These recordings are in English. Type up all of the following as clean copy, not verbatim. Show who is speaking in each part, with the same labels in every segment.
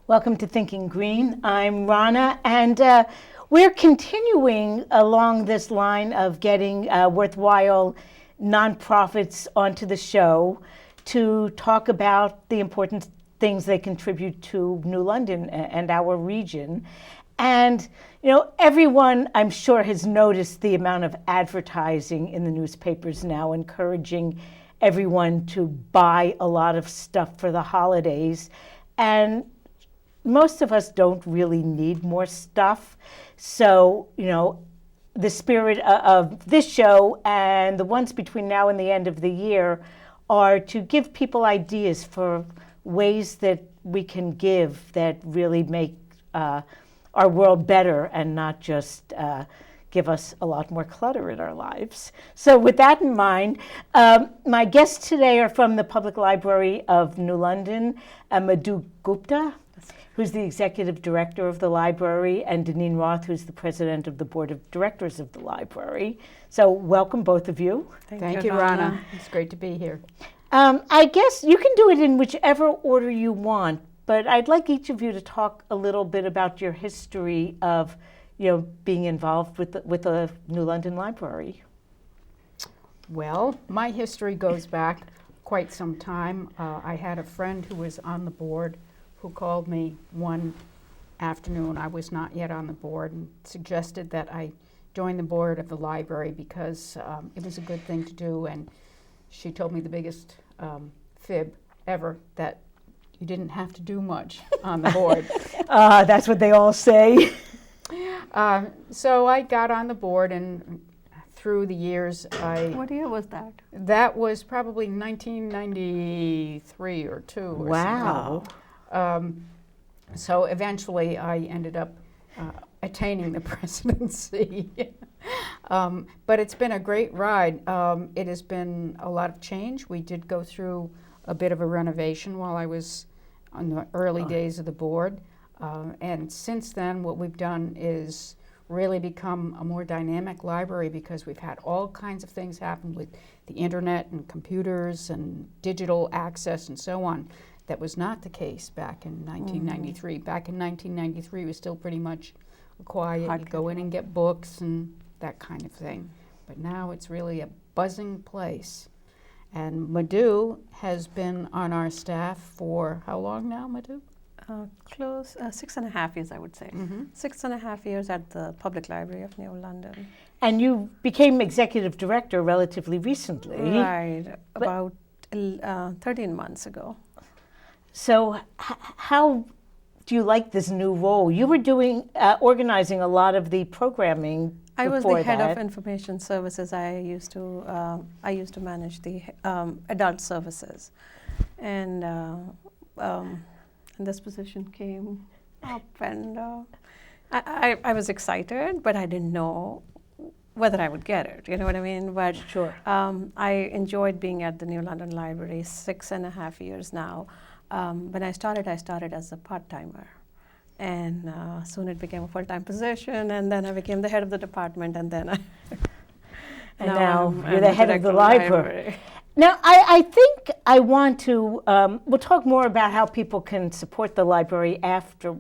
Speaker 1: Welcome to Thinking Green. I'm Rana, and we're continuing along this line of getting worthwhile nonprofits onto the show to talk about the important things they contribute to New London and our region. And, you know, everyone, I'm sure, has noticed the amount of advertising in the newspapers now encouraging everyone to buy a lot of stuff for the holidays. And most of us don't really need more stuff. So, you know, the spirit of this show and the ones between now and the end of the year are to give people ideas for ways that we can give that really make our world better and not just give us a lot more clutter in our lives. So with that in mind, my guests today are from the Public Library of New London, Madhu Gupta, who's the executive director of the library, and Daneen Roth, who's the president of the board of directors of the library. So welcome, both of you.
Speaker 2: Thank you, Rana. It's great to be here.
Speaker 1: I guess you can do it in whichever order you want, but I'd like each of you to talk a little bit about your history of, you know, being involved with the New London Library.
Speaker 2: Well, my history goes back quite some time. I had a friend who was on the board who called me one afternoon. I was not yet on the board, and suggested that I join the board of the library because it was a good thing to do. And she told me the biggest fib ever, that you didn't have to do much on the board.
Speaker 1: That's what they all say.
Speaker 2: So I got on the board, and through the years,
Speaker 3: What year was that?
Speaker 2: That was probably 1993 or 2 or
Speaker 1: Wow.
Speaker 2: So eventually I ended up attaining the presidency. But it's been a great ride. It has been a lot of change. We did go through a bit of a renovation while I was on the early days of the board. And since then, what we've done is really become a more dynamic library, because we've had all kinds of things happen with the internet and computers and digital access and so on. That was not the case back in 1993. Back in 1993, it was still pretty much quiet. You go in and get books and that kind of thing. But now it's really a buzzing place. And Madhu has been on our staff for how long now, Madhu?
Speaker 3: Close 6.5 years, I would say. 6.5 years at the Public Library of New London.
Speaker 1: And you became executive director relatively recently.
Speaker 3: Right, about 13 months ago.
Speaker 1: So how do you like this new role? You were doing, organizing a lot of the programming.
Speaker 3: I was the head of information services. I used to manage the adult services, and this position came up, and I was excited, but I didn't know whether I would get it. You know what I mean? But
Speaker 1: sure.
Speaker 3: I enjoyed being at the New London Library 6.5 years now. When I started as a part-timer, and soon it became a full-time position, and then I became the head of the department, and then
Speaker 1: now you're the head of the library. Now, I think I want to, we'll talk more about how people can support the library after,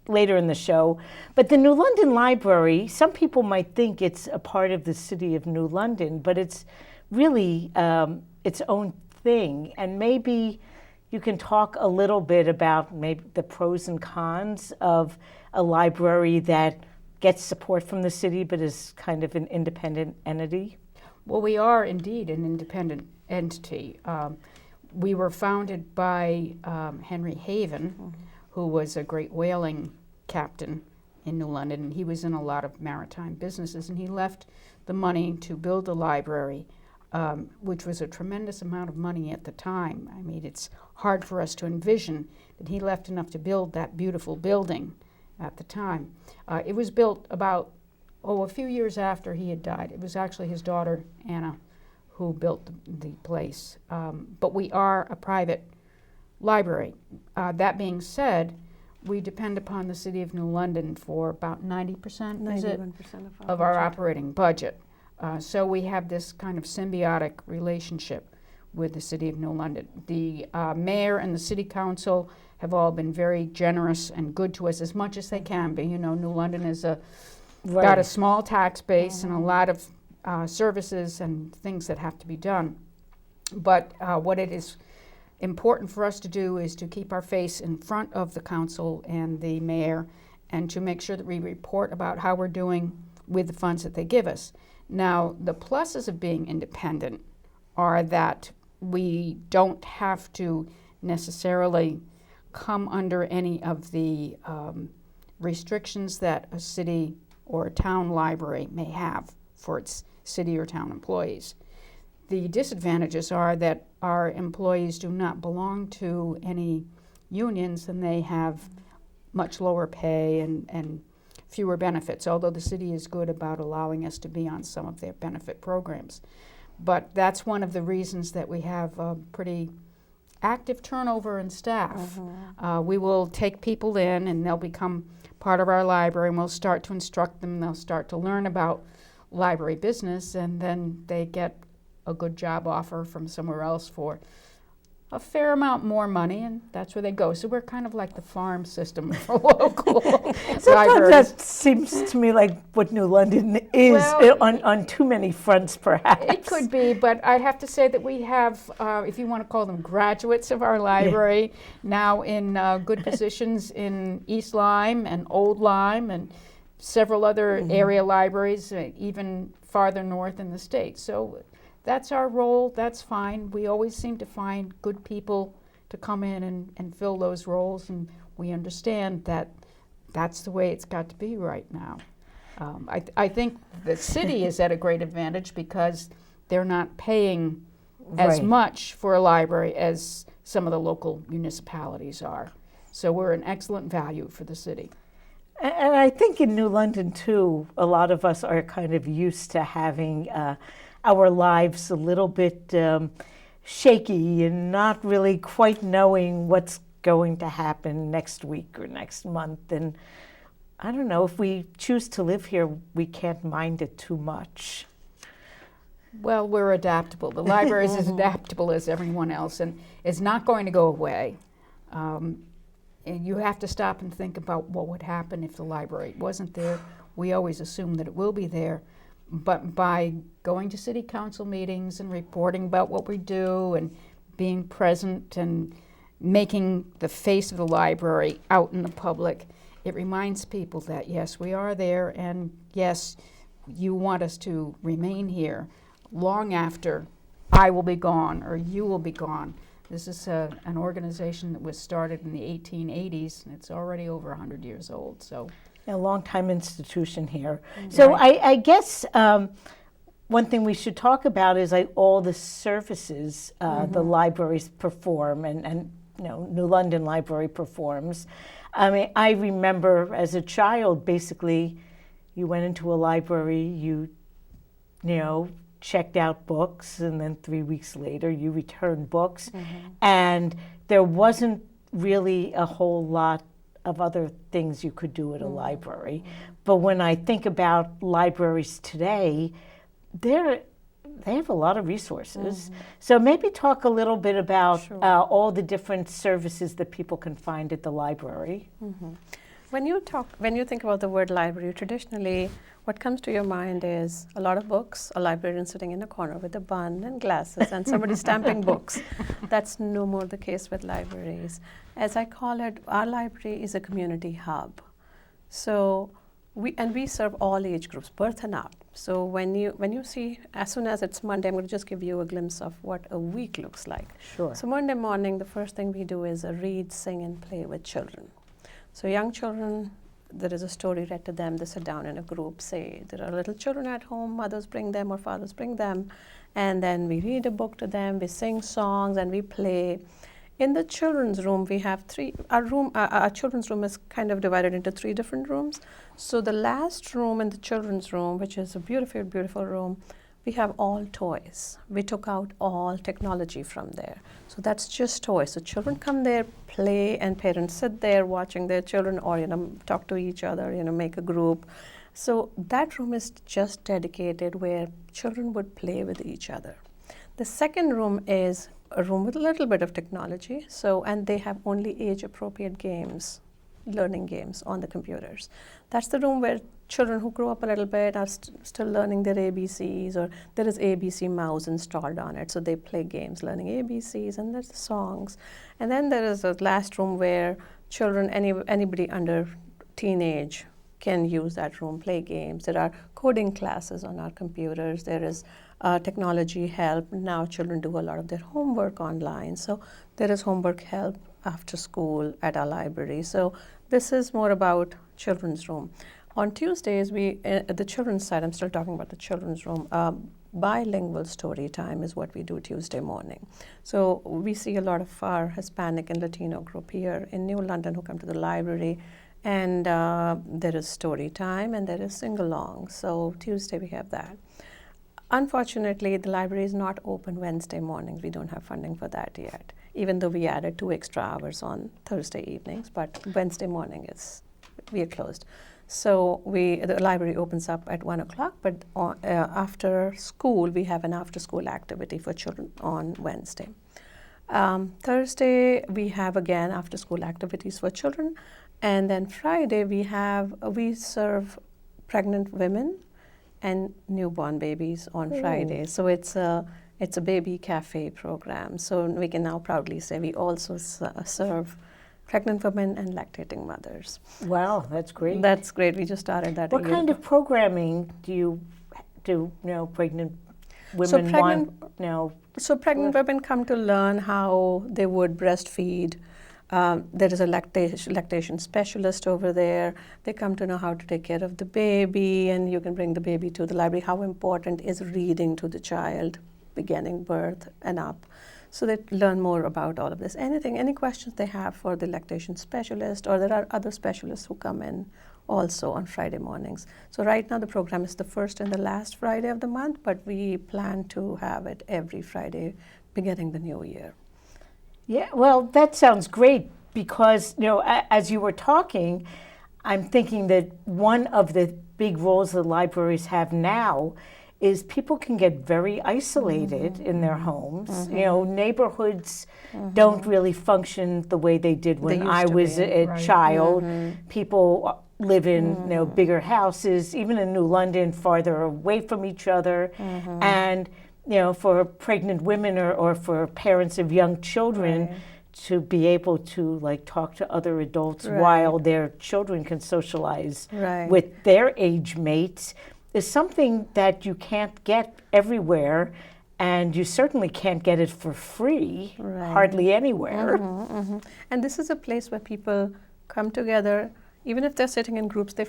Speaker 1: later in the show, but the New London Library, some people might think it's a part of the city of New London, but it's really its own thing, and maybe you can talk a little bit about maybe the pros and cons of a library that gets support from the city but is kind of an independent entity?
Speaker 2: Well, we are indeed an independent entity. We were founded by Henry Haven, who was a great whaling captain in New London, and he was in a lot of maritime businesses, and he left the money to build a library, which was a tremendous amount of money at the time. I mean, it's hard for us to envision that he left enough to build that beautiful building at the time. It was built about, a few years after he had died. It was actually his daughter, Anna, who built the place. But we are a private library. That being said, we depend upon the City of New London for about 90%
Speaker 3: 91%
Speaker 2: of our operating budget. So we have this kind of symbiotic relationship with the City of New London. The mayor and the city council have all been very generous and good to us as much as they can be. You know, New London is got a small tax base and a lot of services and things that have to be done. But what it is important for us to do is to keep our face in front of the council and the mayor and to make sure that we report about how we're doing with the funds that they give us. Now, the pluses of being independent are that we don't have to necessarily come under any of the restrictions that a city or a town library may have for its city or town employees. The disadvantages are that our employees do not belong to any unions, and they have much lower pay and fewer benefits, although the city is good about allowing us to be on some of their benefit programs. But that's one of the reasons that we have a pretty active turnover in staff. We will take people in and they'll become part of our library, and we'll start to instruct them. They'll start to learn about library business, and then they get a good job offer from somewhere else for a fair amount more money, and that's where they go. So we're kind of like the farm system for local
Speaker 1: Sometimes
Speaker 2: libraries.
Speaker 1: that seems to me like what New London is
Speaker 2: Well,
Speaker 1: on too many fronts, perhaps.
Speaker 2: It could be, but I have to say that we have, if you want to call them graduates of our library, now in good positions in East Lyme and Old Lyme and several other area libraries, even farther north in the state. So that's our role. That's fine. We always seem to find good people to come in and fill those roles, and we understand that that's the way it's got to be right now. I think the city is at a great advantage because they're not paying as much for a library as some of the local municipalities are. So we're an excellent value for the city.
Speaker 1: And I think in New London, too, a lot of us are kind of used to having our lives a little bit shaky and not really quite knowing what's going to happen next week or next month. And I don't know, if we choose to live here, we can't mind it too much.
Speaker 2: Well, we're adaptable. The library is as adaptable as everyone else, and it's not going to go away. And you have to stop and think about what would happen if the library wasn't there. We always assume that it will be there. But by going to city council meetings and reporting about what we do and being present and making the face of the library out in the public, it reminds people that, yes, we are there, and yes, you want us to remain here long after I will be gone or you will be gone. This is an organization that was started in the 1880s, and it's already over 100 years old. So,
Speaker 1: a long-time institution here. So I guess one thing we should talk about is all the services the libraries perform, and you know, New London Library performs. I mean, I remember as a child, basically, you went into a library, you know, checked out books, and then 3 weeks later you returned books, and there wasn't really a whole lot of other things you could do at a library. But when I think about libraries today, they have a lot of resources. So maybe talk a little bit about all the different services that people can find at the library.
Speaker 3: When you think about the word library, traditionally, what comes to your mind is a lot of books, a librarian sitting in a corner with a bun and glasses, and somebody stamping books. That's no more the case with libraries. As I call it, our library is a community hub. So we serve all age groups, birth and up. So when you see, as soon as it's Monday, I'm going to just give you a glimpse of what a week looks like.
Speaker 1: Sure.
Speaker 3: So Monday morning, the first thing we do is read, sing, and play with children. So young children, there is a story read to them. They sit down in a group, say there are little children at home, mothers bring them or fathers bring them, and then we read a book to them, we sing songs, and we play. In the children's room, we have our children's room is kind of divided into 3 different rooms. So the last room in the children's room, which is a beautiful, beautiful room, we have all toys. We took out all technology from there. So that's just toys. So children come there, play, and parents sit there watching their children or, talk to each other, make a group. So that room is just dedicated where children would play with each other. The second room is a room with a little bit of technology. And they have only age-appropriate games, learning games on the computers. That's the room where children who grow up a little bit are still learning their ABCs, or there is ABC mouse installed on it, so they play games learning ABCs, and there's the songs. And then there is a last room where children, anybody under teenage can use that room, play games. There are coding classes on our computers. There is technology help. Now children do a lot of their homework online, so there is homework help after school at our library. So this is more about children's room. On Tuesdays, at the children's side, I'm still talking about the children's room, bilingual story time is what we do Tuesday morning. So we see a lot of our Hispanic and Latino group here in New London who come to the library, and there is story time and there is sing-along. So Tuesday we have that. Unfortunately, the library is not open Wednesday mornings. We don't have funding for that yet, even though we added 2 extra hours on Thursday evenings, but Wednesday morning we are closed. So the library opens up at 1 o'clock, but after school, we have an after-school activity for children on Wednesday. Thursday, we have again after-school activities for children, and then Friday we serve pregnant women and newborn babies on Friday. So it's a baby cafe program. So we can now proudly say we also serve pregnant women and lactating mothers.
Speaker 1: Wow, that's great.
Speaker 3: That's great. We just started that.
Speaker 1: What kind of programming do you do? Pregnant women
Speaker 3: So pregnant women come to learn how they would breastfeed. There is a lactation specialist over there. They come to know how to take care of the baby, and you can bring the baby to the library. How important is reading to the child, beginning birth and up. So they learn more about all of this. Any questions they have for the lactation specialist, or there are other specialists who come in also on Friday mornings. So right now the program is the first and the last Friday of the month, but we plan to have it every Friday beginning the new year.
Speaker 1: Yeah, well, that sounds great because, as you were talking, I'm thinking that one of the big roles that libraries have now is people can get very isolated in their homes. Neighborhoods don't really function the way they did when I was a child. People live in bigger houses, even in New London, farther away from each other. And for pregnant women or for parents of young children to be able to talk to other adults while their children can socialize with their age mates is something that you can't get everywhere, and you certainly can't get it for free, hardly anywhere.
Speaker 3: And this is a place where people come together. Even if they're sitting in groups, they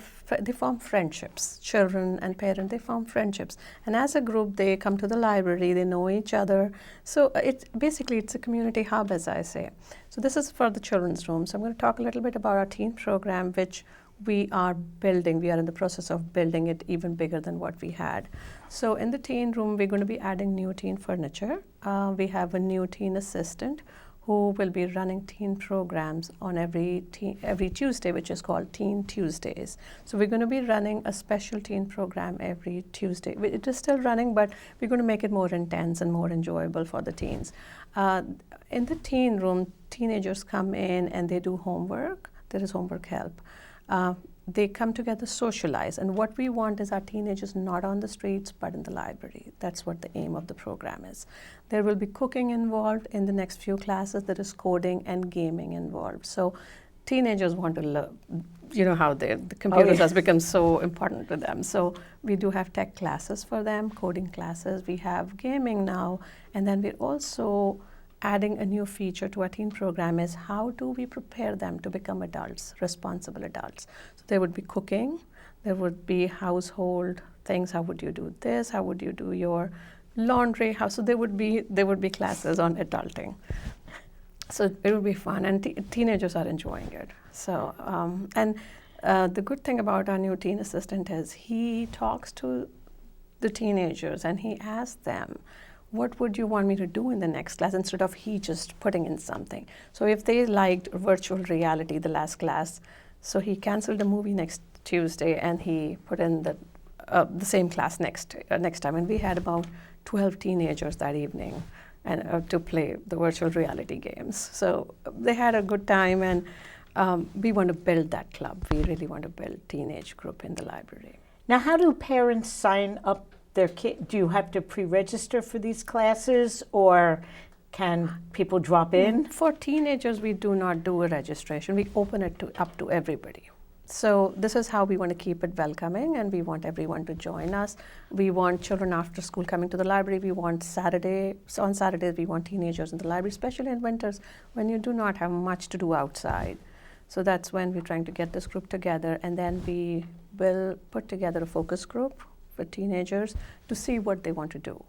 Speaker 3: form friendships. Children and parents, they form friendships. And as a group, they come to the library, they know each other. So it's a community hub, as I say. So this is for the children's room. So I'm going to talk a little bit about our teen program, which we are building. We are in the process of building it even bigger than what we had. So in the teen room, we're going to be adding new teen furniture. We have a new teen assistant who will be running teen programs on every Tuesday, which is called Teen Tuesdays. So we're going to be running a special teen program every Tuesday. It is still running, but we're going to make it more intense and more enjoyable for the teens. In the teen room, teenagers come in and they do homework. There is homework help. They come together, socialize, and what we want is our teenagers not on the streets but in the library. That's what the aim of the program is. There will be cooking involved in the next few classes. There is coding and gaming involved. So teenagers want to you know how the computers
Speaker 1: yeah.
Speaker 3: has become so important to them. So we do have tech classes for them, coding classes. We have gaming now, and then we're also adding a new feature to our teen program is how do we prepare them to become adults, responsible adults. So there would be cooking, there would be household things. How would you do this? How would you do your laundry? So there would be classes on adulting. So it would be fun, and teenagers are enjoying it. So the good thing about our new teen assistant is he talks to the teenagers and he asks them, what would you want me to do in the next class, instead of he just putting in something. So if they liked virtual reality the last class, so he canceled the movie next Tuesday and he put in the same class next time. And we had about 12 teenagers that evening and to play the virtual reality games. So they had a good time, and we want to build that club. We really want to build teenage group in the library.
Speaker 1: Now, how do parents sign up their kid? Do you have to pre-register for these classes, or can people drop in?
Speaker 3: For teenagers, we do not do a registration. We open it up to everybody. So this is how we want to keep it welcoming, and we want everyone to join us. We want children after school coming to the library. We want on Saturdays, we want teenagers in the library, especially in winters when you do not have much to do outside. So that's when we're trying to get this group together, and then we will put together a focus group for teenagers to see what they want to do.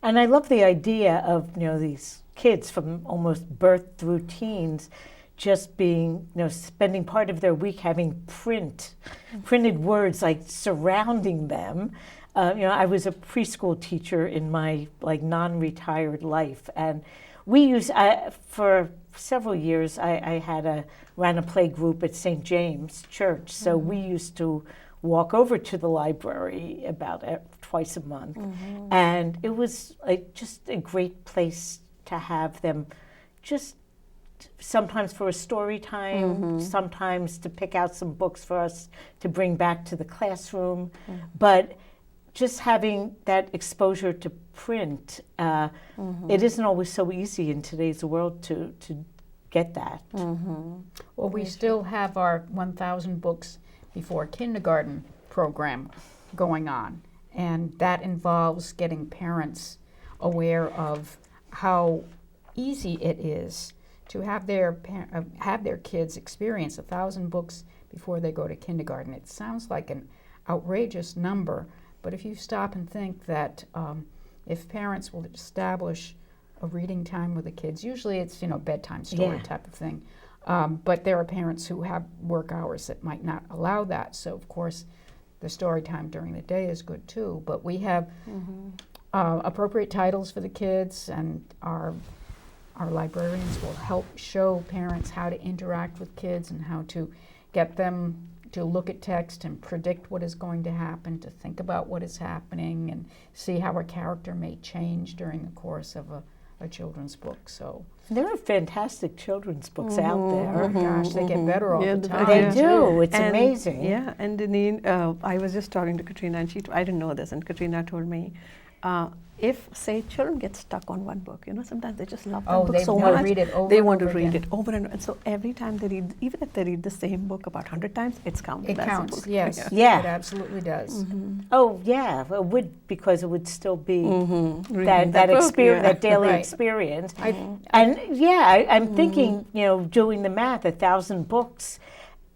Speaker 1: And I love the idea of these kids from almost birth through teens just being, spending part of their week having printed words like surrounding them. I was a preschool teacher in my non-retired life, and we used for several years. I ran a play group at St. James Church, so we used to walk over to the library about twice a month, and it was just a great place to have them just sometimes for a story time, sometimes to pick out some books for us to bring back to the classroom. But just having that exposure to print, it isn't always so easy in today's world to get that.
Speaker 2: Well, we still have our 1,000 books before kindergarten program going on, and that involves getting parents aware of how easy it is to have their kids experience 1,000 books before they go to kindergarten. It sounds like an outrageous number, but if you stop and think that if parents will establish a reading time with the kids, usually it's bedtime story type of thing, but there are parents who have work hours that might not allow that. So of course, the story time during the day is good too. But we have appropriate titles for the kids, and our librarians will help show parents how to interact with kids and how to get them to look at text and predict what is going to happen, to think about what is happening, and see how a character may change during the course of a children's book. So
Speaker 1: there are fantastic children's books out there.
Speaker 2: oh my gosh, they get better all the time.
Speaker 1: They do. It's
Speaker 3: And
Speaker 1: amazing.
Speaker 3: Yeah, and Daneen, I was just talking to Katrina, and I didn't know this, and Katrina told me, if, say, children get stuck on one book, sometimes they just love that book so much.
Speaker 2: Read it over
Speaker 3: they
Speaker 2: and
Speaker 3: want to
Speaker 2: over
Speaker 3: read
Speaker 2: again.
Speaker 3: it over and over. And so every time they read, even if they read the same book about 100 times, it's counted
Speaker 2: It
Speaker 3: as a
Speaker 2: counts,
Speaker 3: book.
Speaker 2: yes.
Speaker 1: Yeah.
Speaker 2: It absolutely does.
Speaker 1: Oh yeah, it would, because it would still be
Speaker 3: Reading
Speaker 1: that
Speaker 3: book,
Speaker 1: experience,
Speaker 3: yeah.
Speaker 1: that daily
Speaker 2: Right.
Speaker 1: experience.
Speaker 2: I-
Speaker 1: And I'm thinking, doing the math, 1,000 books.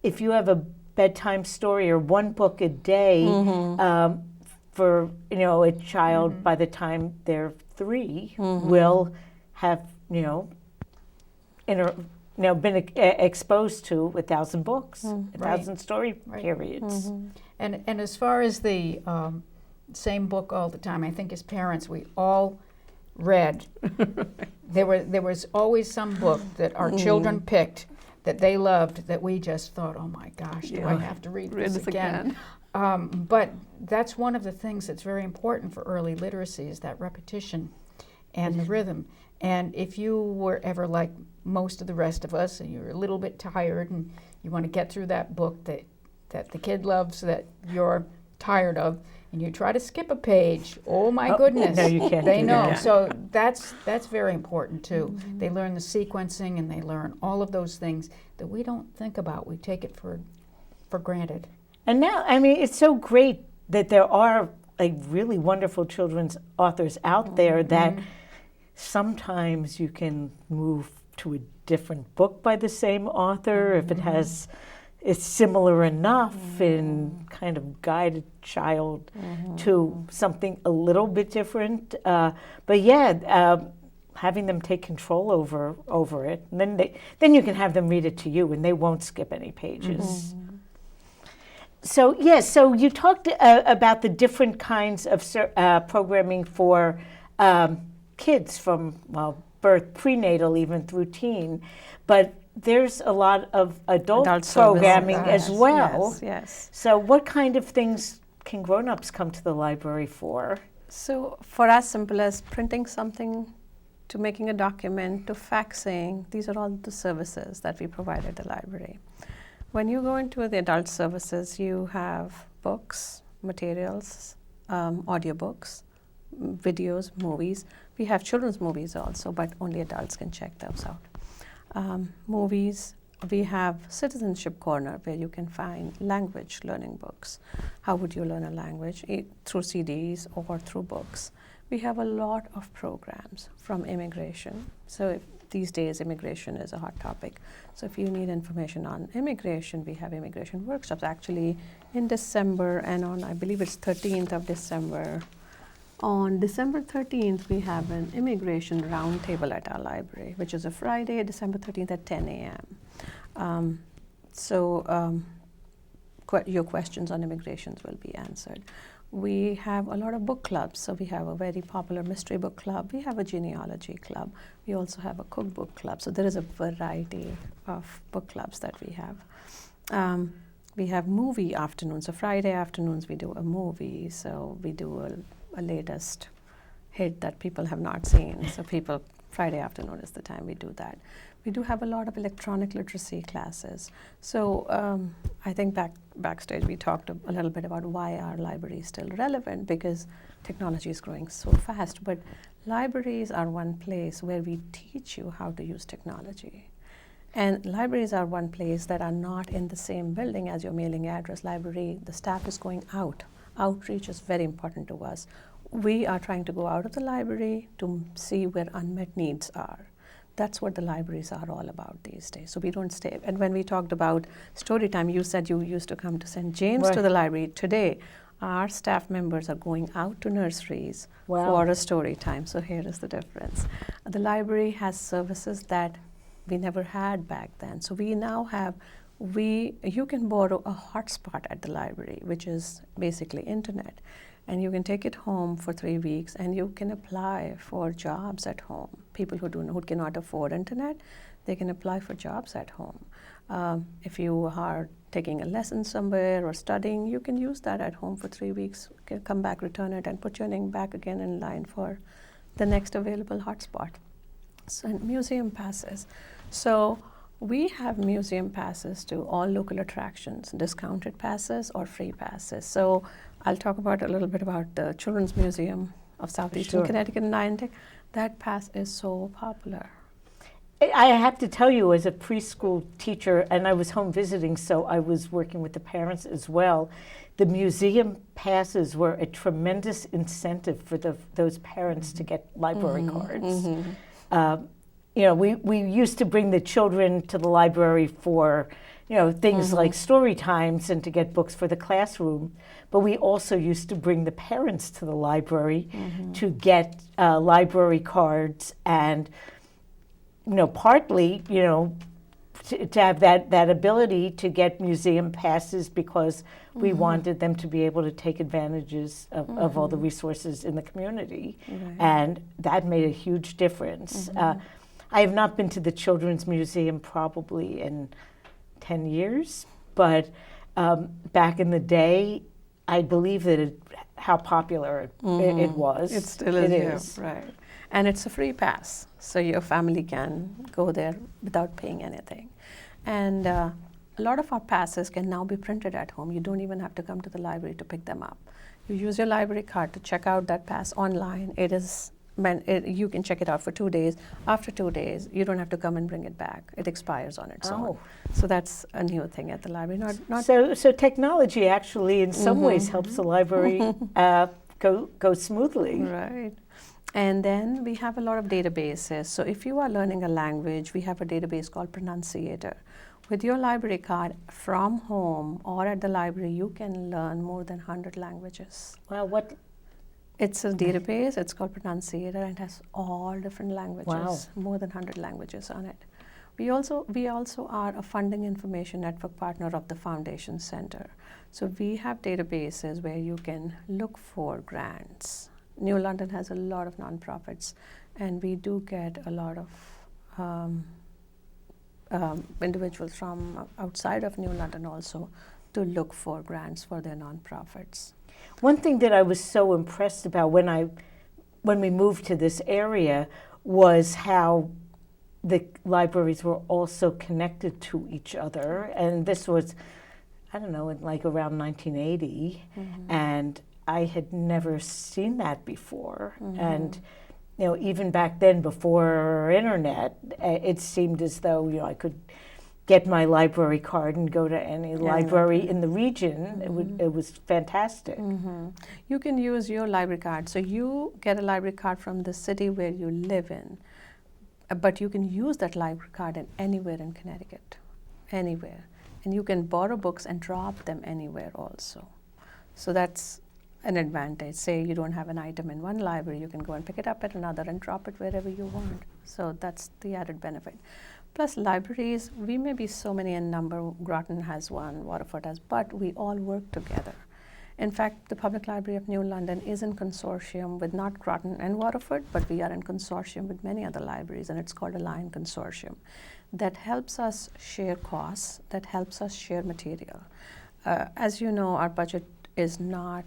Speaker 1: If you have a bedtime story or one book a day for a child, by the time they're 3, will have been exposed to 1,000 books, 1,000 story periods.
Speaker 2: And as far as the same book all the time, I think as parents we all read. There was always some book that our children picked that they loved, that we just thought, oh my gosh, do I have to read this again? But that's one of the things that's very important for early literacy, is that repetition and the rhythm. And if you were ever like most of the rest of us, and you're a little bit tired and you want to get through that book that the kid loves, that you're tired of, and you try to skip a page, oh my goodness.
Speaker 1: No, you can't
Speaker 2: They
Speaker 1: do
Speaker 2: know.
Speaker 1: that.
Speaker 2: So that's very important too. They learn the sequencing, and they learn all of those things that we don't think about. We take it for for granted.
Speaker 1: And now, I mean, it's so great that there are like really wonderful children's authors out there that sometimes you can move to a different book by the same author if it has it's similar enough and kind of guide a child to something a little bit different. But yeah, having them take control over it, and then you can have them read it to you, and they won't skip any pages. So yes, so you talked about the different kinds of programming for kids from birth, prenatal, even through teen, but there's a lot of adult programming as well.
Speaker 3: Yes.
Speaker 1: So what kind of things can grown-ups come to the library for?
Speaker 3: So for as simple as printing something to making a document to faxing, these are all the services that we provide at the library. When you go into the adult services, you have books, materials, audiobooks, videos, movies. We have children's movies also, but only adults can check those out. Movies, we have Citizenship Corner where you can find language learning books. How would you learn a language? Through CDs or through books. We have a lot of programs from immigration. So these days immigration is a hot topic. So if you need information on immigration, we have immigration workshops actually in December and on, I believe it's 13th of December. On December 13th, we have an immigration roundtable at our library, which is a Friday, December 13th at 10 a.m. Your questions on immigrations will be answered. We have a lot of book clubs. So we have a very popular mystery book club. We have a genealogy club. We also have a cookbook club. So there is a variety of book clubs that we have. We have movie afternoons. So Friday afternoons, we do a movie. So we do a latest hit that people have not seen. So Friday afternoon is the time we do that. We do have a lot of electronic literacy classes. So I think backstage we talked a little bit about why our library is still relevant, because technology is growing so fast. But libraries are one place where we teach you how to use technology. And libraries are one place that are not in the same building as your mailing address. Library, the staff is going out. Outreach is very important to us. We are trying to go out of the library to see where unmet needs are. That's what the libraries are all about these days. So we don't stay. And when we talked about story time, you said you used to come to St. James to the library. Today, our staff members are going out to nurseries for a story time. So here is the difference. The library has services that we never had back then. So we now have, you can borrow a hotspot at the library, which is basically internet. And you can take it home for 3 weeks, and you can apply for jobs at home. People who cannot afford internet, they can apply for jobs at home. If you are taking a lesson somewhere or studying, you can use that at home for 3 weeks. You can come back, return it, and put your name back again in line for the next available hotspot. So, and museum passes. So we have museum passes to all local attractions, discounted passes or free passes. So I'll talk about a little bit about the Children's Museum of Southeastern Connecticut and Niantic. That pass is so popular.
Speaker 1: I have to tell you, as a preschool teacher, and I was home visiting, so I was working with the parents as well, the museum passes were a tremendous incentive for those parents to get library cards. We used to bring the children to the library for things like story times and to get books for the classroom. But we also used to bring the parents to the library to get library cards and, partly, to have that ability to get museum passes because we wanted them to be able to take advantages of all the resources in the community. And that made a huge difference. I have not been to the Children's Museum probably in 10 years, but back in the day, I believe that how popular it was.
Speaker 3: It still is. Right. And it's a free pass, so your family can go there without paying anything. And a lot of our passes can now be printed at home. You don't even have to come to the library to pick them up. You use your library card to check out that pass online. It is you can check it out for 2 days. After 2 days, you don't have to come and bring it back. It expires on its own. So that's a new thing at the library.
Speaker 1: So technology actually in some ways helps the library go smoothly.
Speaker 3: Right. And then we have a lot of databases. So if you are learning a language, we have a database called Pronunciator. With your library card from home or at the library, you can learn more than 100 languages.
Speaker 1: Wow, what?
Speaker 3: It's a database. It's called Pronunciator and has all different languages.
Speaker 1: Wow.
Speaker 3: More than 100 languages on it. We also are a funding information network partner of the Foundation Center. So we have databases where you can look for grants. New London has a lot of nonprofits, and we do get a lot of individuals from outside of New London also to look for grants for their nonprofits.
Speaker 1: One thing that I was so impressed about when we moved to this area was how the libraries were also connected to each other. And this was, I don't know, in like around 1980. And I had never seen that before. And, you know, even back then, before internet, it seemed as though, you know, I could get my library card and go to any library in the region. It was fantastic.
Speaker 3: You can use your library card. So you get a library card from the city where you live in, but you can use that library card in anywhere in Connecticut, anywhere. And you can borrow books and drop them anywhere also. So that's an advantage. Say you don't have an item in one library, you can go and pick it up at another and drop it wherever you want. So that's the added benefit. Plus libraries, we may be so many in number, Groton has one, Waterford has, but we all work together. In fact, the Public Library of New London is in consortium with not Groton and Waterford, but we are in consortium with many other libraries, and it's called a Lion Consortium. That helps us share costs, that helps us share material. As you know, our budget is not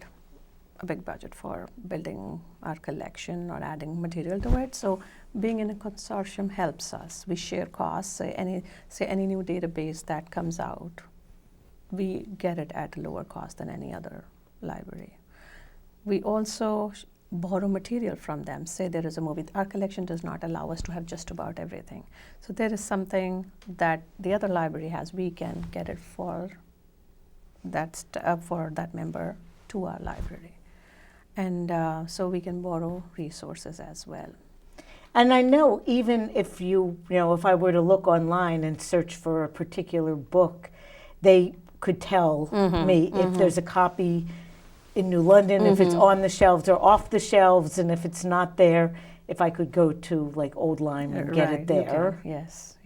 Speaker 3: a big budget for building our collection or adding material to it. So being in a consortium helps us. We share costs. Say any new database that comes out, we get it at a lower cost than any other library. We also borrow material from them. Say there is a movie. Our collection does not allow us to have just about everything. So there is something that the other library has. We can get it for that member to our library. And so we can borrow resources as well.
Speaker 1: And I know even if if I were to look online and search for a particular book, they could tell me if there's a copy in New London, if it's on the shelves or off the shelves, and if it's not there, if I could go to like Old Lyme and get it there.
Speaker 3: Yes.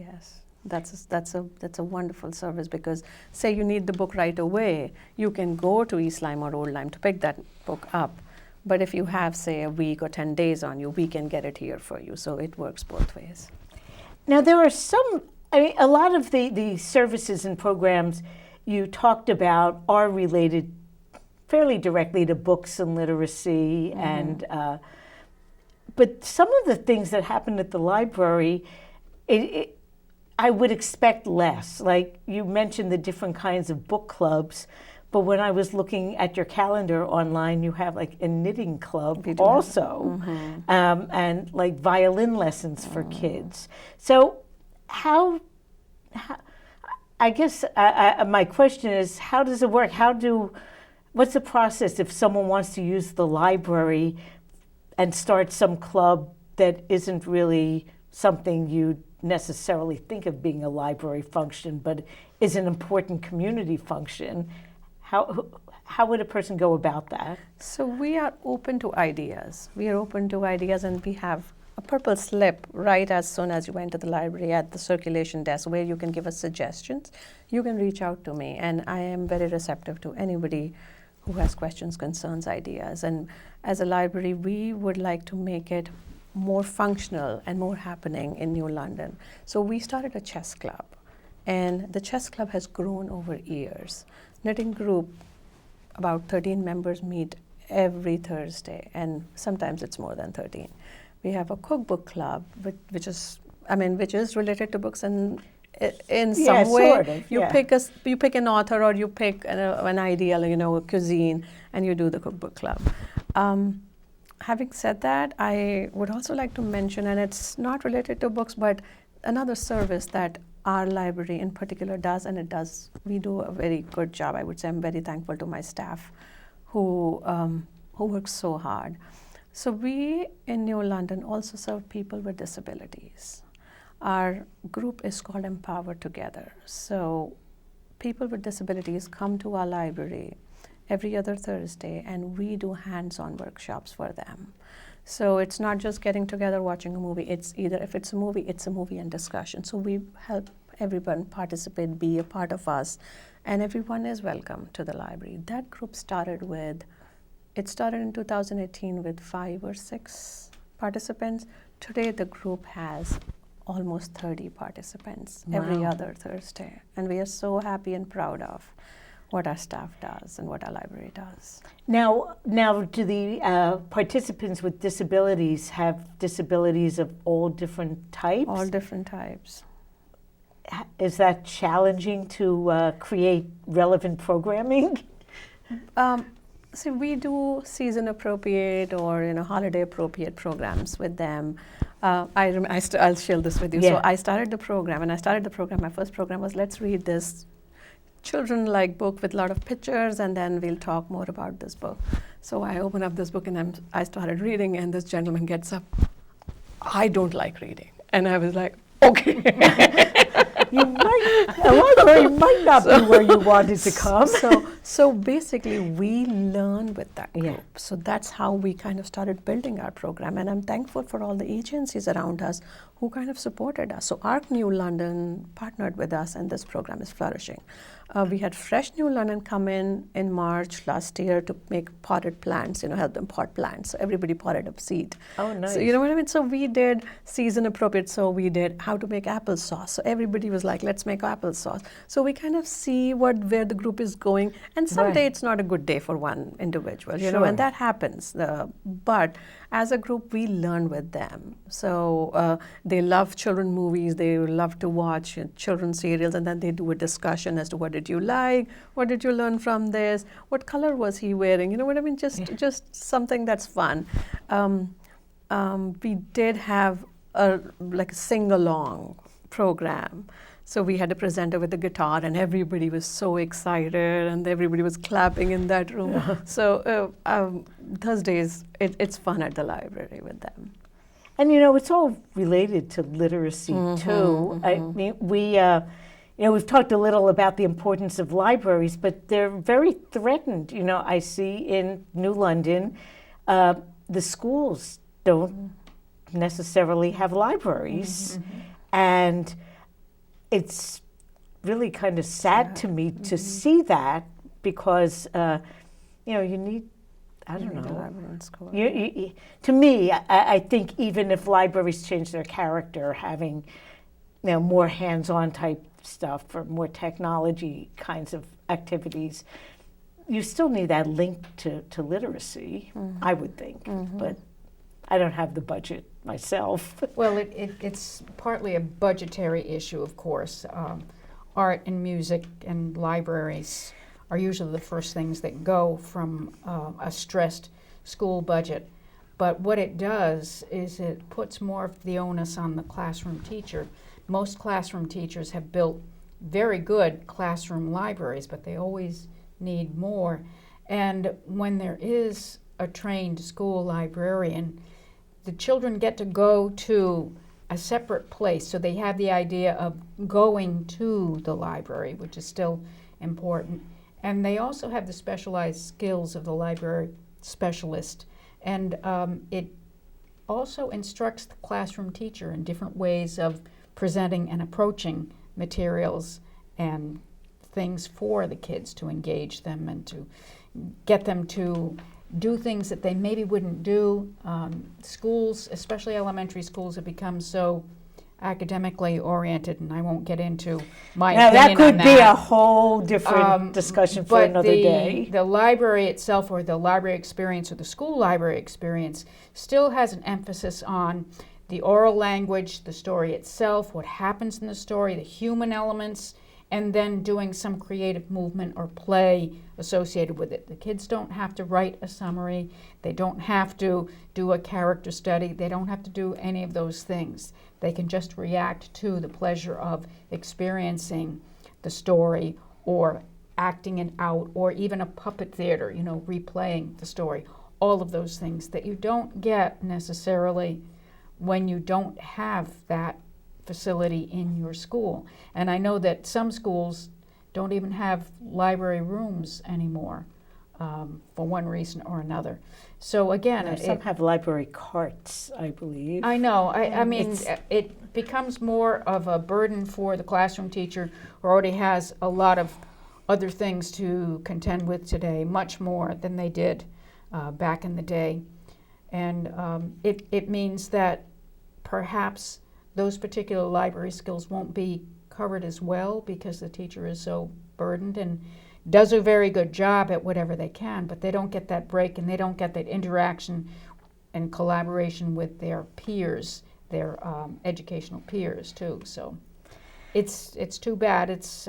Speaker 3: That's a wonderful service, because say you need the book right away, you can go to East Lyme or Old Lyme to pick that book up. But if you have, say, a week or 10 days on you, we can get it here for you. So it works both ways.
Speaker 1: Now, there are a lot of the services and programs you talked about are related fairly directly to books and literacy. And but some of the things that happen at the library, I would expect less. Like you mentioned the different kinds of book clubs. But when I was looking at your calendar online, you have like a knitting club also, and like violin lessons for kids. So I guess my question is, how does it work? What's the process if someone wants to use the library and start some club that isn't really something you necessarily think of being a library function, but is an important community function? How would a person go about that?
Speaker 3: So we are open to ideas. And we have a purple slip right as soon as you enter the library at the circulation desk where you can give us suggestions. You can reach out to me, and I am very receptive to anybody who has questions, concerns, ideas. And as a library, we would like to make it more functional and more happening in New London. So we started a chess club, and the chess club has grown over years. Knitting group, about 13 members meet every Thursday, and sometimes it's more than 13. We have a cookbook club, which is related to books, and in some way,
Speaker 1: sort of,
Speaker 3: you pick an author or you pick an ideal, a cuisine, and you do the cookbook club. Having said that, I would also like to mention, and it's not related to books, but another service that our library in particular does, and we do a very good job. I would say I'm very thankful to my staff who work so hard. So we in New London also serve people with disabilities. Our group is called Empower Together. So people with disabilities come to our library every other Thursday, and we do hands-on workshops for them. So it's not just getting together watching a movie. It's either, if it's a movie and discussion. So we help everyone participate, be a part of us, and everyone is welcome to the library. That group started in 2018 with 5 or 6 participants. Today the group has almost 30 participants every other Thursday. And we are so happy and proud of what our staff does and what our library does.
Speaker 1: Now, do the participants with disabilities have disabilities of all different types?
Speaker 3: All different types.
Speaker 1: Is that challenging to create relevant programming?
Speaker 3: So we do season-appropriate or holiday-appropriate programs with them. I'll share this with you.
Speaker 1: Yeah.
Speaker 3: So I started the program, my first program was, let's read this children-like book with a lot of pictures, and then we'll talk more about this book. So I opened up this book, and I started reading, and this gentleman gets up. I don't like reading. And I was like, okay.
Speaker 1: A library might not be where you wanted to come.
Speaker 3: So basically, we learn with that group.
Speaker 1: Yeah.
Speaker 3: So that's how we kind of started building our program. And I'm thankful for all the agencies around us who kind of supported us. So ARC New London partnered with us, and this program is flourishing. We had Fresh New London come in March last year to make potted plants, help them pot plants. So everybody potted a seed.
Speaker 1: Oh, nice.
Speaker 3: So you know what I mean? So we did season appropriate. So we did how to make applesauce. So everybody was like, let's make applesauce. So we kind of see where the group is going. And someday
Speaker 1: Right.
Speaker 3: it's not a good day for one individual,
Speaker 1: Sure.
Speaker 3: and that happens. But as a group, we learn with them. So they love children movies. They love to watch children's serials, and then they do a discussion as to what did you like, what did you learn from this, what color was he wearing. You know what I mean? Just something that's fun. We did have a sing-along program. So we had a presenter with a guitar, and everybody was so excited, and everybody was clapping in that room. So Thursdays, it's fun at the library with them.
Speaker 1: And it's all related to literacy too. I mean, we've talked a little about the importance of libraries, but they're very threatened. I see in New London, the schools don't necessarily have libraries, and it's really kind of sad to me to see that, because you need, I don't know. To me, I think even if libraries change their character, having more hands-on type stuff or more technology kinds of activities, you still need that link to literacy, I would think. But I don't have the budget myself.
Speaker 2: Well, it's partly a budgetary issue, of course. Art and music and libraries are usually the first things that go from a stressed school budget. But what it does is it puts more of the onus on the classroom teacher. Most classroom teachers have built very good classroom libraries, but they always need more. And when there is a trained school librarian, the children get to go to a separate place, so they have the idea of going to the library, which is still important. And they also have the specialized skills of the library specialist. And it also instructs the classroom teacher in different ways of presenting and approaching materials and things for the kids to engage them and to get them to do things that they maybe wouldn't do. Schools, especially elementary schools, have become so academically oriented, and I won't get into my
Speaker 1: Now,
Speaker 2: opinion
Speaker 1: that could
Speaker 2: on
Speaker 1: be
Speaker 2: that.
Speaker 1: a whole different discussion for another day.
Speaker 2: The library itself, or the library experience, or the school library experience, still has an emphasis on the oral language, the story itself, what happens in the story, the human elements, and then doing some creative movement or play associated with it. The kids don't have to write a summary. They don't have to do a character study. They don't have to do any of those things. They can just react to the pleasure of experiencing the story or acting it out, or even a puppet theater, replaying the story. All of those things that you don't get necessarily when you don't have that facility in your school. And I know that some schools don't even have library rooms anymore, for one reason or another. So again,
Speaker 1: Some have library carts, I believe.
Speaker 2: I know. I mean, it becomes more of a burden for the classroom teacher who already has a lot of other things to contend with today, much more than they did back in the day. And it means that perhaps those particular library skills won't be covered as well because the teacher is so burdened and does a very good job at whatever they can, but they don't get that break and they don't get that interaction and collaboration with their peers, their educational peers too. So it's too bad. It's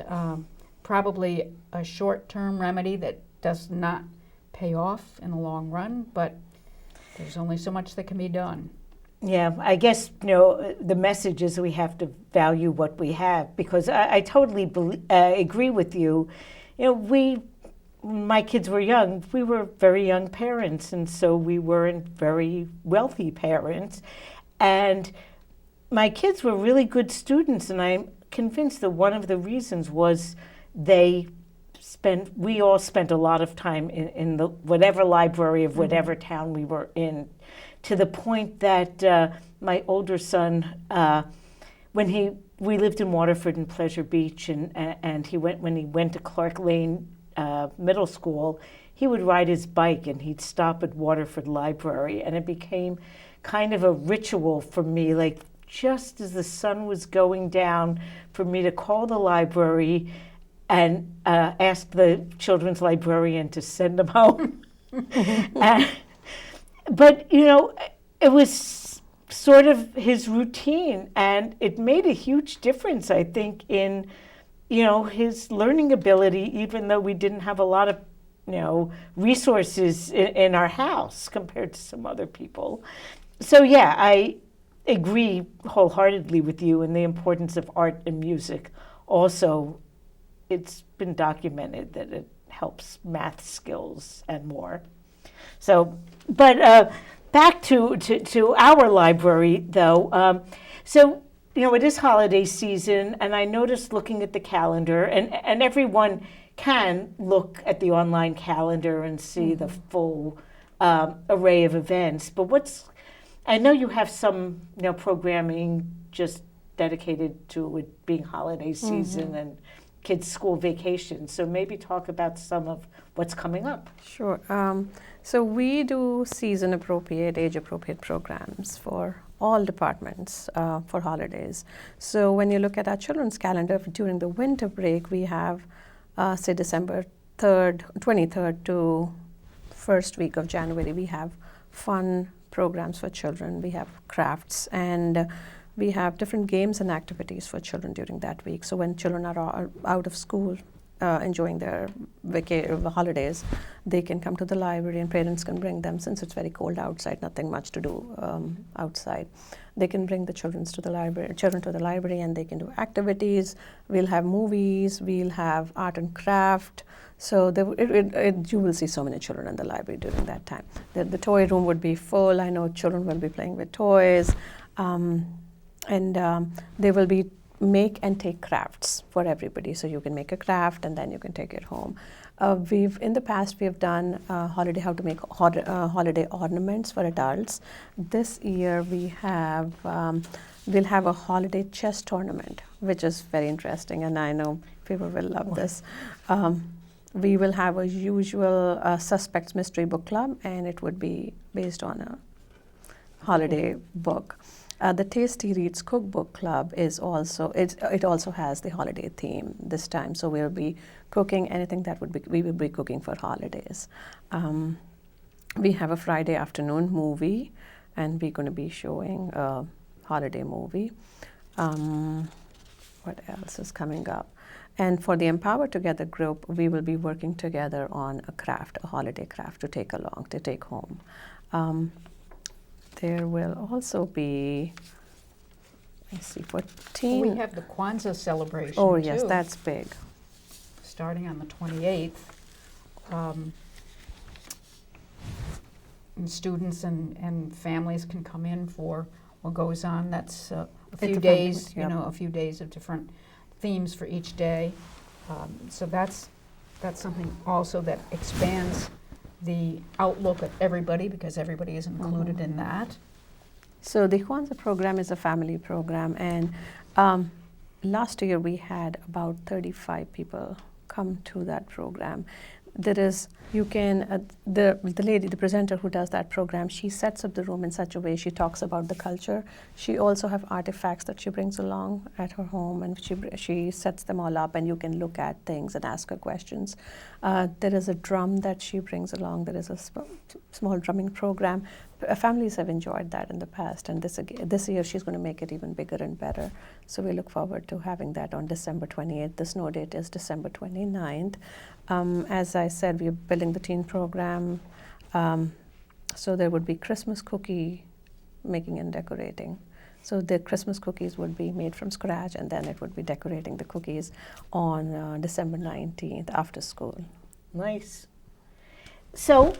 Speaker 2: probably a short-term remedy that does not pay off in the long run, but there's only so much that can be done.
Speaker 1: Yeah, I guess, the message is we have to value what we have, because I totally agree with you. My kids were young. We were very young parents, and so we weren't very wealthy parents. And my kids were really good students, and I'm convinced that one of the reasons was we all spent a lot of time in the whatever library of whatever town we were in, to the point that my older son, we lived in Waterford and Pleasure Beach, and when he went to Clark Lane Middle School, he would ride his bike and he'd stop at Waterford Library, and it became kind of a ritual for me, like just as the sun was going down, for me to call the library and ask the children's librarian to send them home. But, it was sort of his routine, and it made a huge difference, I think, in, his learning ability, even though we didn't have a lot of, resources in our house compared to some other people. So, yeah, I agree wholeheartedly with you in the importance of art and music. Also, it's been documented that it helps math skills and more. So, but back to our library, though. It is holiday season, and I noticed looking at the calendar, and everyone can look at the online calendar and see the full array of events. But I know you have some, programming just dedicated to it being holiday season and kids' school vacation. So maybe talk about some of what's coming up.
Speaker 3: Sure. So we do season-appropriate, age-appropriate programs for all departments for holidays. So when you look at our children's calendar during the winter break, we have, say, December 23rd to first week of January, we have fun programs for children. We have crafts, and we have different games and activities for children during that week. So when children are out of school, enjoying their holidays, they can come to the library, and parents can bring them, since it's very cold outside, nothing much to do outside. They can bring the children to the library, and they can do activities. We'll have movies. We'll have art and craft. So you will see so many children in the library during that time. The toy room would be full. I know children will be playing with toys, and they will be make and take crafts for everybody. So you can make a craft and then you can take it home. In the past we've done how to make holiday ornaments for adults. This year we'll have a holiday chess tournament, which is very interesting, and I know people will love this. We will have a usual suspects mystery book club, and it would be based on a holiday book. The Tasty Reads Cookbook Club is also it also has the holiday theme this time. So we'll be cooking anything that we will be cooking for holidays. We have a Friday afternoon movie, and we're going to be showing a holiday movie. What else is coming up? And for the Empower Together group, we will be working together on a craft, a holiday craft to take along, to take home. There will also be, let's see, for teen.
Speaker 2: We have the Kwanzaa celebration
Speaker 3: Oh,
Speaker 2: too,
Speaker 3: yes, that's big.
Speaker 2: starting on the 28th. And students and families can come in for what goes on. That's a few
Speaker 3: a family
Speaker 2: days,
Speaker 3: event, yep.
Speaker 2: a few days of different themes for each day. So that's something also that expands the outlook of everybody, because everybody is included in that.
Speaker 3: So the Kwanzaa program is a family program, and last year we had about 35 people come to that program. There is, you can, the lady, the presenter who does that program, she sets up the room in such a way, she talks about the culture. She also have artifacts that she brings along at her home, and she sets them all up, and you can look at things and ask her questions. There is a drum that she brings along. There is a small drumming program. Families have enjoyed that in the past, and this year she's going to make it even bigger and better. So we look forward to having that on December 28th. The snow date is December 29th. As I said, we're building the teen program. So there would be Christmas cookie making and decorating. So the Christmas cookies would be made from scratch, and then it would be decorating the cookies on December 19th after school.
Speaker 1: Nice. So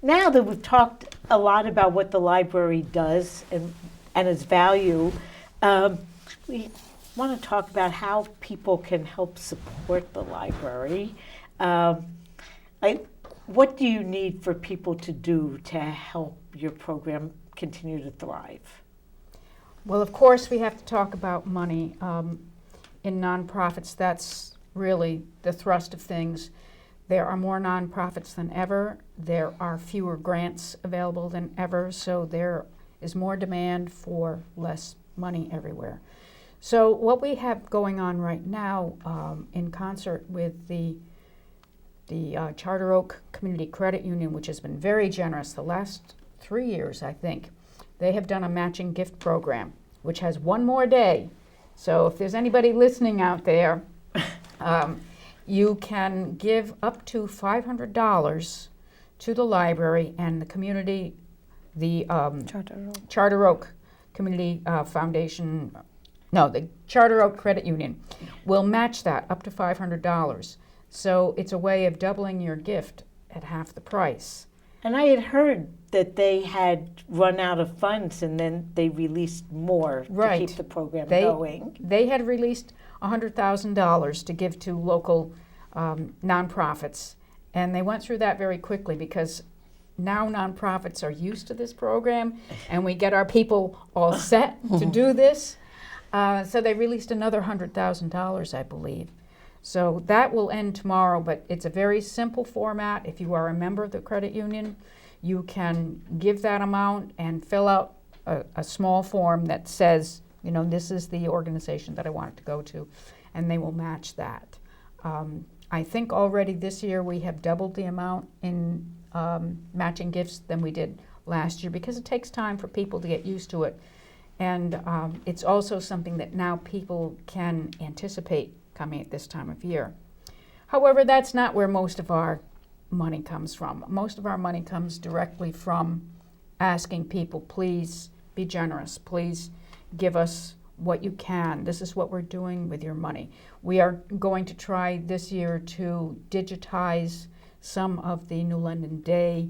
Speaker 1: now that we've talked a lot about what the library does and its value, we want to talk about how people can help support the library. What do you need for people to do to help your program continue to thrive?
Speaker 2: Well, of course, we have to talk about money. In nonprofits, that's really the thrust of things. There are more nonprofits than ever. There are fewer grants available than ever, so there is more demand for less money everywhere. So what we have going on right now, in concert with the Charter Oak Community Credit Union, which has been very generous the last 3 years, I think, they have done a matching gift program, which has one more day. So if there's anybody listening out there, you can give up to $500 to the library, and the community, the Charter Oak Community Foundation, no, the Charter Oak Credit Union will match that up to $500. So it's a way of doubling your gift at half the price.
Speaker 1: And I had heard that they had run out of funds and then they released more to keep the program going.
Speaker 2: They had released $100,000 to give to local nonprofits, and they went through that very quickly because now nonprofits are used to this program and we get our people all set to do this. So they released another $100,000, I believe. So that will end tomorrow, but it's a very simple format. If you are a member of the credit union, you can give that amount and fill out a small form that says, this is the organization that I want it to go to, and they will match that. I think already this year we have doubled the amount in matching gifts than we did last year, because it takes time for people to get used to it. And it's also something that now people can anticipate coming at this time of year. However, that's not where most of our money comes from. Most of our money comes directly from asking people, please be generous, please give us what you can. This is what we're doing with your money. We are going to try this year to digitize some of the New London Day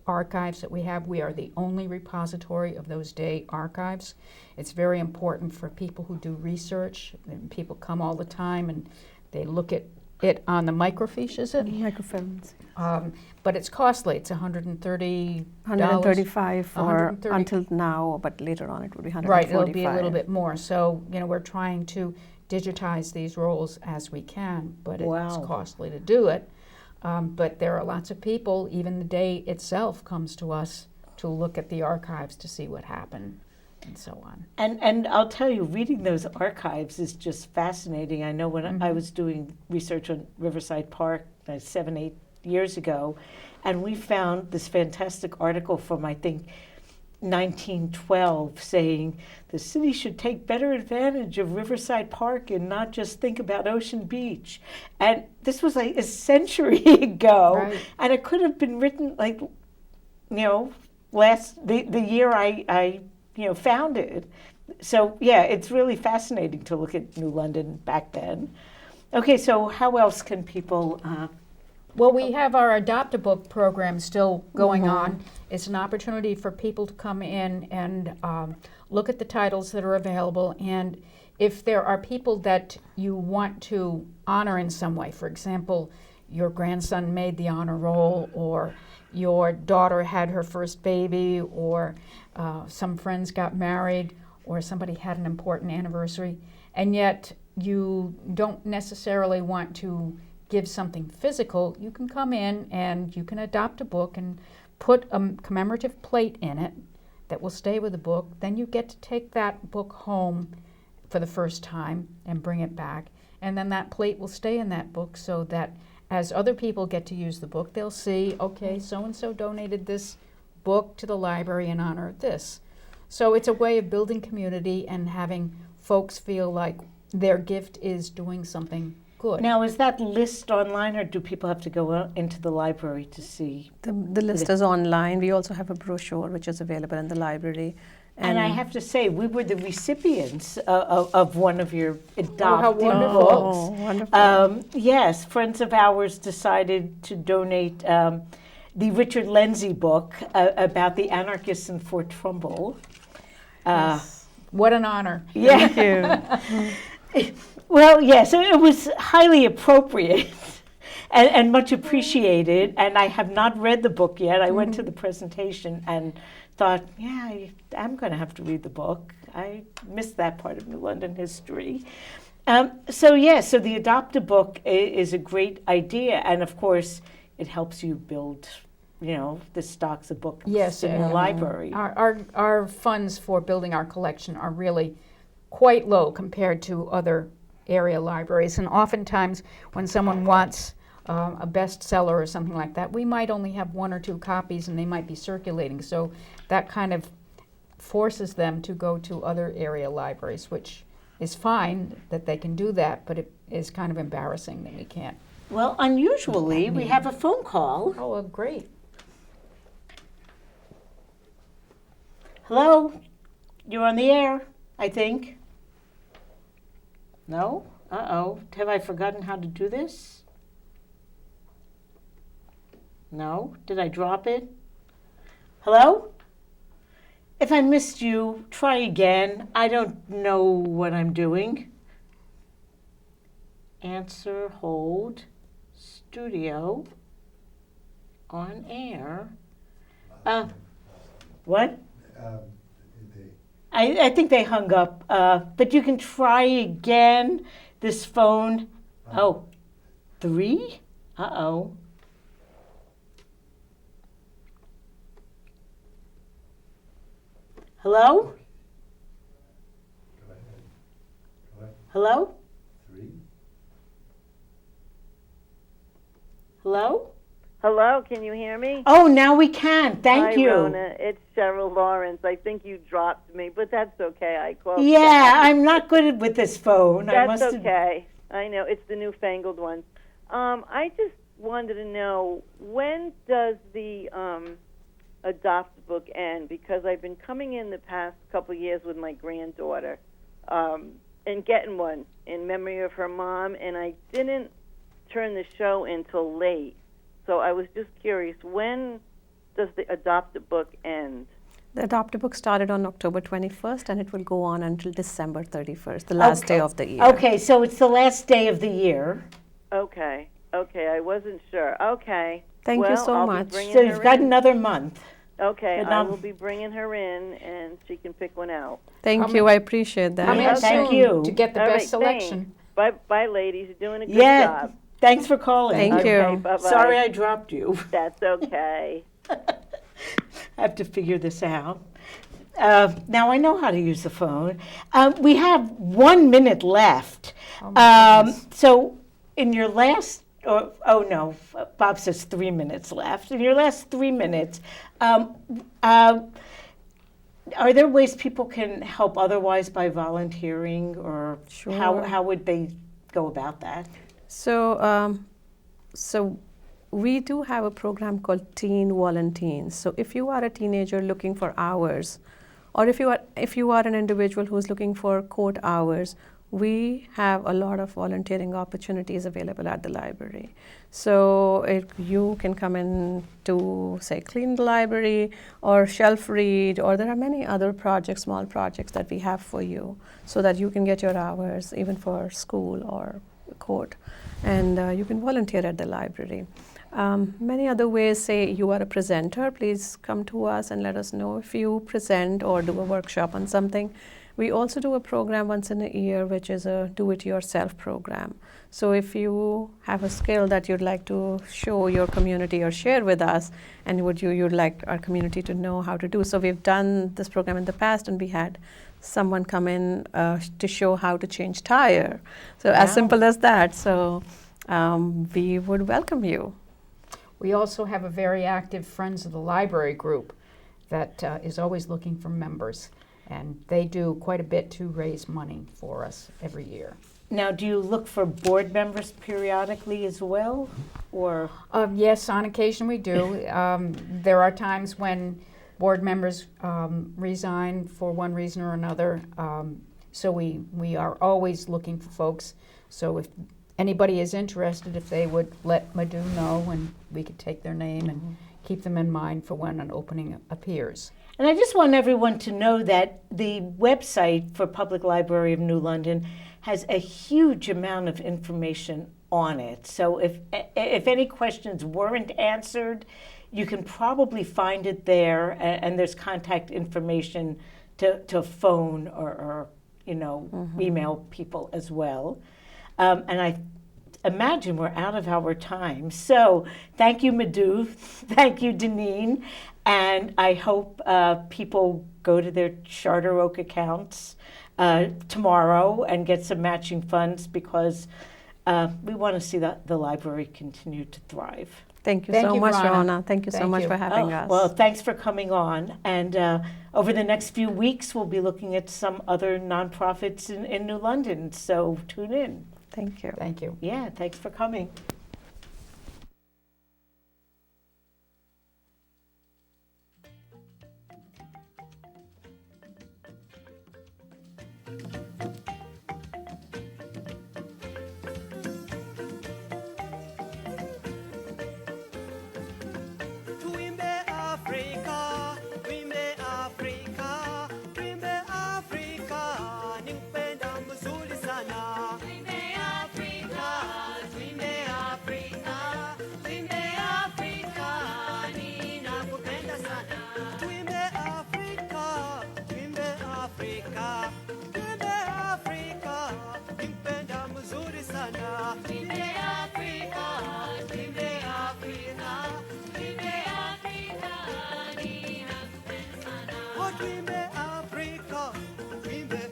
Speaker 2: archives that we have. We are the only repository of those day archives. It's very important for people who do research, and people come all the time and they look at it on the microfiche, is it?
Speaker 3: Microfilms.
Speaker 2: But it's costly. It's $135
Speaker 3: for until now, but later on it will be $145.
Speaker 2: Right, it'll be a little bit more. So, we're trying to digitize these rolls as we can, but it's costly to do it. But there are lots of people, even the day itself comes to us to look at the archives to see what happened and so on.
Speaker 1: And I'll tell you, reading those archives is just fascinating. I know when I was doing research on Riverside Park 7-8 years ago, and we found this fantastic article from, I think, 1912 saying the city should take better advantage of Riverside Park and not just think about Ocean Beach. And this was like a century ago.
Speaker 2: Right.
Speaker 1: And it could have been written like, the year I founded. So yeah, it's really fascinating to look at New London back then. Okay, so how else can people?
Speaker 2: Well, we have our Adopt-A-Book program still going on. It's an opportunity for people to come in and look at the titles that are available. And if there are people that you want to honor in some way, for example, your grandson made the honor roll, or your daughter had her first baby, or some friends got married, or somebody had an important anniversary, and yet you don't necessarily want to give something physical, you can come in and you can adopt a book and put a commemorative plate in it that will stay with the book. Then you get to take that book home for the first time and bring it back. And then that plate will stay in that book so that as other people get to use the book, they'll see, okay, so-and-so donated this book to the library in honor of this. So it's a way of building community and having folks feel like their gift is doing something good.
Speaker 1: Now, is that list online, or do people have to go out into the library to see?
Speaker 3: The list is online. We also have a brochure which is available in the library.
Speaker 1: And I have to say, we were the recipients of one of your adopted
Speaker 2: wonderful.
Speaker 1: books.
Speaker 3: Oh, wonderful.
Speaker 1: Yes, friends of ours decided to donate the Richard Lindsay book about the anarchists in Fort Trumbull.
Speaker 2: What an honor.
Speaker 1: Yeah.
Speaker 3: Thank you.
Speaker 1: Well, yes, it was highly appropriate and much appreciated. And I have not read the book yet. I went to the presentation and thought, yeah, I'm going to have to read the book. I missed that part of New London history. So the Adopt-A-Book is a great idea. And of course, it helps you build, the stocks of books in the library.
Speaker 2: Our funds for building our collection are really quite low compared to other area libraries. And oftentimes when someone wants a bestseller or something like that, we might only have 1 or 2 copies and they might be circulating. So that kind of forces them to go to other area libraries, which is fine that they can do that, but it is kind of embarrassing that we can't.
Speaker 1: Well, unusually, we have a phone call.
Speaker 2: Oh, great.
Speaker 1: Hello? You're on the air, I think. No? Uh-oh. Have I forgotten how to do this? No? Did I drop it? Hello? If I missed you, try again. I don't know what I'm doing. Answer, hold, studio, on air. What? I think they hung up, but you can try again. This phone. Oh, 3? Uh-oh. Hello? Hello?
Speaker 4: 3?
Speaker 1: Hello?
Speaker 5: Hello, can you hear me?
Speaker 1: Oh, now we can. Thank
Speaker 5: Hi,
Speaker 1: you.
Speaker 5: Rona. It's Cheryl Lawrence. I think you dropped me, but that's okay. I called.
Speaker 1: Yeah,
Speaker 5: back.
Speaker 1: I'm not good with this phone.
Speaker 5: That's okay. I know it's the newfangled one. I just wanted to know, when does the Adopt-A-Book end? Because I've been coming in the past couple of years with my granddaughter and getting one in memory of her mom, and I didn't turn the show until late. So I was just curious, when does the Adopt-A-Book end?
Speaker 3: The Adopt-A-Book started on October 21st, and it will go on until December 31st, the last day of the year.
Speaker 1: Okay, so it's the last day of the year.
Speaker 5: Okay, I wasn't sure. Okay.
Speaker 3: Thank you so
Speaker 5: I'll
Speaker 3: much.
Speaker 5: Be bringing
Speaker 1: So
Speaker 5: her
Speaker 1: you've got
Speaker 5: in.
Speaker 1: another month.
Speaker 5: Okay,
Speaker 1: but
Speaker 5: I
Speaker 1: not-
Speaker 5: will be bringing her in, and she can pick one out.
Speaker 3: Thank you. I appreciate that.
Speaker 2: Come in
Speaker 1: Yeah, thank
Speaker 2: soon
Speaker 1: you.
Speaker 2: to get the
Speaker 5: All
Speaker 2: best
Speaker 5: right, thanks.
Speaker 2: selection.
Speaker 5: Bye, ladies. You're doing a good
Speaker 1: Yeah,
Speaker 5: job.
Speaker 1: thanks for calling.
Speaker 3: Thank
Speaker 5: Okay,
Speaker 3: you.
Speaker 5: bye-bye.
Speaker 1: Sorry I dropped you.
Speaker 5: That's okay.
Speaker 1: I have to figure this out. Now I know how to use the phone. We have 1 minute left. So in your last, Bob says 3 minutes left. In your last 3 minutes, Are there ways people can help otherwise by volunteering, or
Speaker 3: Sure.
Speaker 1: how would they go about that?
Speaker 3: So, so we do have a program called Teen Volunteers. So if you are a teenager looking for hours, or if you are an individual who's looking for court hours, we have a lot of volunteering opportunities available at the library. So if you can come in to, say, clean the library or shelf read, or there are many other projects, small projects that we have for you, so that you can get your hours even for school or court, and you can volunteer at the library. Many other ways, say you are a presenter, please come to us and let us know if you present or do a workshop on something. We also do a program once in a year, which is a do-it-yourself program. So if you have a skill that you'd like to show your community or share with us, and you'd like our community to know how to do. So we've done this program in the past, and we had someone come in to show how to change tire. So as simple as that. So we would welcome you.
Speaker 2: We also have a very active Friends of the Library group that is always looking for members, and they do quite a bit to raise money for us every year.
Speaker 1: Now, do you look for board members periodically as well, or?
Speaker 2: Yes, on occasion we do. There are times when board members resign for one reason or another, so we are always looking for folks. So if anybody is interested, if they would let Madhu know, and we could take their name and keep them in mind for when an opening appears.
Speaker 1: And I just want everyone to know that the website for Public Library of New London has a huge amount of information on it. So if any questions weren't answered, you can probably find it there, and there's contact information to phone or email people as well. And I imagine we're out of our time. So thank you, Madhu. Thank you, Daneen. And I hope people go to their Charter Oak accounts tomorrow and get some matching funds, because we want to see the library continue to thrive.
Speaker 3: Thank you
Speaker 2: Thank
Speaker 3: so
Speaker 2: you,
Speaker 3: much,
Speaker 2: Rana.
Speaker 3: Rana. Thank you so
Speaker 2: Thank
Speaker 3: much
Speaker 2: you.
Speaker 3: for having us.
Speaker 1: Well, thanks for coming on. And over the next few weeks, we'll be looking at some other nonprofits in New London. So tune in.
Speaker 3: Thank you.
Speaker 2: Thank you.
Speaker 1: Yeah, thanks for coming.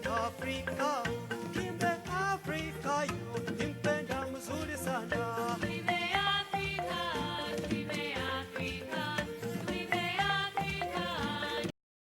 Speaker 4: Africa,